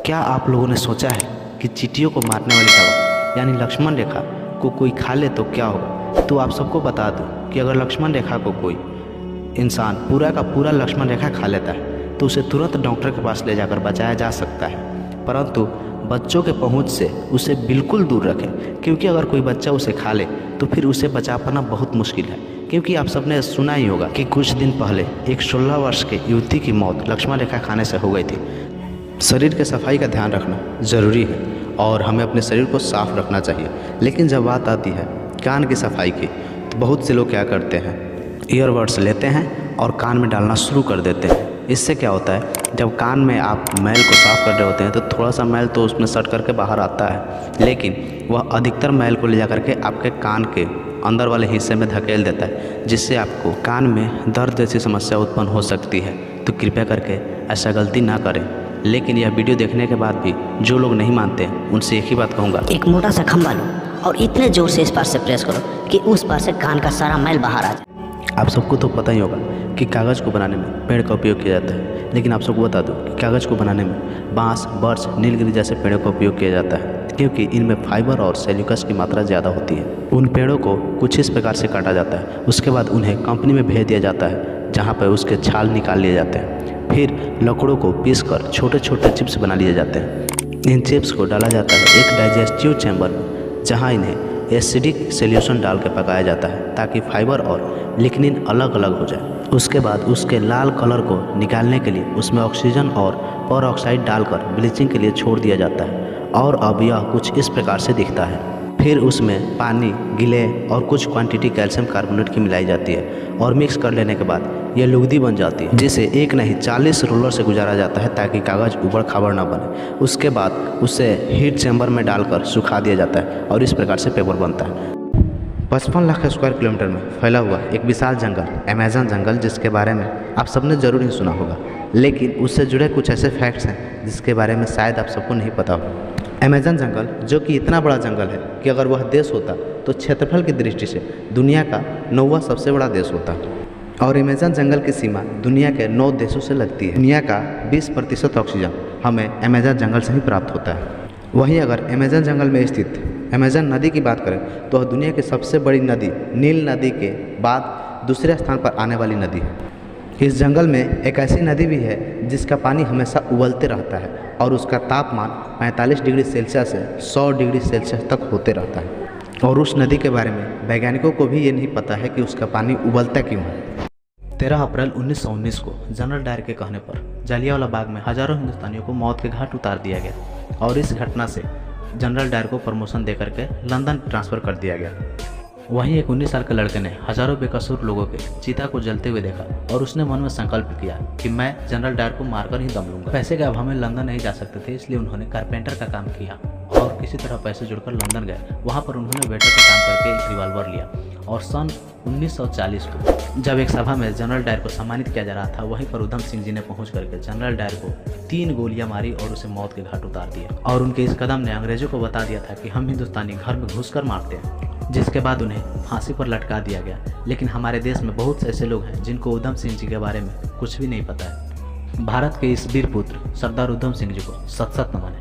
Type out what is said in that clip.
क्या आप लोगों ने सोचा है कि चींटियों को मारने वाली दवा यानी लक्ष्मण रेखा को कोई खा ले तो क्या होगा? तो आप सबको बता दूं कि अगर लक्ष्मण रेखा को कोई इंसान पूरा का पूरा लक्ष्मण रेखा खा लेता है तो उसे तुरंत डॉक्टर के पास ले जाकर बचाया जा सकता है, परंतु बच्चों के पहुंच से उसे बिल्कुल दूर रखें, क्योंकि अगर कोई बच्चा उसे खा ले तो फिर उसे बचा पाना बहुत मुश्किल है। क्योंकि आप सबने सुना ही होगा कि कुछ दिन पहले एक 16 वर्ष के युवती की मौत लक्ष्मण रेखा खाने से हो गई थी। शरीर के सफाई का ध्यान रखना ज़रूरी है और हमें अपने शरीर को साफ रखना चाहिए, लेकिन जब बात आती है कान की सफाई की तो बहुत से लोग क्या करते हैं, ईयरबड्स लेते हैं और कान में डालना शुरू कर देते हैं। इससे क्या होता है, जब कान में आप मैल को साफ़ कर रहे होते हैं तो थोड़ा सा मैल तो उसमें सट करके बाहर आता है, लेकिन वह अधिकतर मैल को ले जा करके आपके कान के अंदर वाले हिस्से में धकेल देता है, जिससे आपको कान में दर्द जैसी समस्या उत्पन्न हो सकती है। तो कृपया करके ऐसा गलती ना करें। लेकिन यह वीडियो देखने के बाद भी जो लोग नहीं मानते उनसे एक ही बात कहूँगा, एक मोटा सा खंभा लो और इतने जोर से इस पार से प्रेस करो कि उस पार से कान का सारा मैल बाहर आ जाए। आप सबको तो पता ही होगा कि कागज़ को बनाने में पेड़ का उपयोग किया जाता है, लेकिन आप सबको बता दूं कि कागज़ को बनाने में बांस, बर्च, नीलगिरी जैसे पेड़ों का उपयोग किया जाता है, क्योंकि इनमें फाइबर और सेल्यूकस की मात्रा ज़्यादा होती है। उन पेड़ों को कुछ इस प्रकार से काटा जाता है, उसके बाद उन्हें कंपनी में भेज दिया जाता है, जहाँ पर उसके छाल निकाल लिए जाते हैं। फिर लकड़ों को पीस कर छोटे छोटे चिप्स बना लिए जाते हैं। इन चिप्स को डाला जाता है एक डाइजेस्टिव चैम्बर में, जहाँ इन्हें एसिडिक सोल्यूशन डाल के पकाया जाता है ताकि फाइबर और लिग्निन अलग अलग हो जाए। उसके बाद उसके लाल कलर को निकालने के लिए उसमें ऑक्सीजन और पर ऑक्साइड डालकर ब्लीचिंग के लिए छोड़ दिया जाता है और अब यह कुछ इस प्रकार से दिखता है। फिर उसमें पानी, गिले और कुछ क्वांटिटी कैल्शियम कार्बोनेट की मिलाई जाती है और मिक्स कर लेने के बाद यह लुगदी बन जाती है, जिसे एक नहीं 40 रोलर से गुजारा जाता है ताकि कागज़ उबड़ खाबड़ ना बने। उसके बाद उसे हीट चैम्बर में डालकर सुखा दिया जाता है और इस प्रकार से पेपर बनता है। 55 लाख स्क्वायर किलोमीटर में फैला हुआ एक विशाल जंगल, अमेज़न जंगल, जिसके बारे में आप सबने ज़रूर ही सुना होगा, लेकिन उससे जुड़े कुछ ऐसे फैक्ट्स हैं जिसके बारे में शायद आप सबको नहीं पता हो। अमेज़न जंगल जो कि इतना बड़ा जंगल है कि अगर वह देश होता तो क्षेत्रफल की दृष्टि से दुनिया का 9वां सबसे बड़ा देश होता, और अमेज़न जंगल की सीमा दुनिया के 9 देशों से लगती है। दुनिया का 20% ऑक्सीजन हमें अमेज़न जंगल से ही प्राप्त होता है। वहीं अगर अमेज़न जंगल में स्थित अमेज़न नदी की बात करें तो वह दुनिया की सबसे बड़ी नदी नील नदी के बाद दूसरे स्थान पर आने वाली नदी है। इस जंगल में एक ऐसी नदी भी है जिसका पानी हमेशा उबलते रहता है और उसका तापमान 45 डिग्री सेल्सियस से 100 डिग्री सेल्सियस तक होते रहता है, और उस नदी के बारे में वैज्ञानिकों को भी ये नहीं पता है कि उसका पानी उबलता क्यों है। 13 अप्रैल 1919 को जनरल डायर के कहने पर जलियांवाला बाग में हजारों हिंदुस्तानियों को मौत के घाट उतार दिया गया, और इस घटना से जनरल डायर को प्रमोशन देकर के लंदन ट्रांसफ़र कर दिया गया। वहीं एक 19 साल के लड़के ने हजारों बेकसूर लोगों के चिता को जलते हुए देखा और उसने मन में संकल्प किया कि मैं जनरल डायर को मारकर ही दम लूंगा। पैसे के अभाव में लंदन नहीं जा सकते थे, इसलिए उन्होंने कारपेंटर का काम किया और किसी तरह पैसे जुड़कर लंदन गए। वहां पर उन्होंने वेटर का काम करके एक रिवॉल्वर लिया, और सन 1940 को जब एक सभा में जनरल डायर को सम्मानित किया जा रहा था, वहीं पर उधम सिंह जी ने पहुंच करके जनरल डायर को 3 गोलियां मारी और उसे मौत के घाट उतार दिया। और उनके इस कदम ने अंग्रेजों को बता दिया था कि हम हिंदुस्तानी घर में घुसकर मारते हैं, जिसके बाद उन्हें फांसी पर लटका दिया गया। लेकिन हमारे देश में बहुत से ऐसे लोग हैं जिनको उधम सिंह जी के बारे में कुछ भी नहीं पता है। भारत के इस वीर पुत्र सरदार उधम सिंह जी को सत सत नमन है।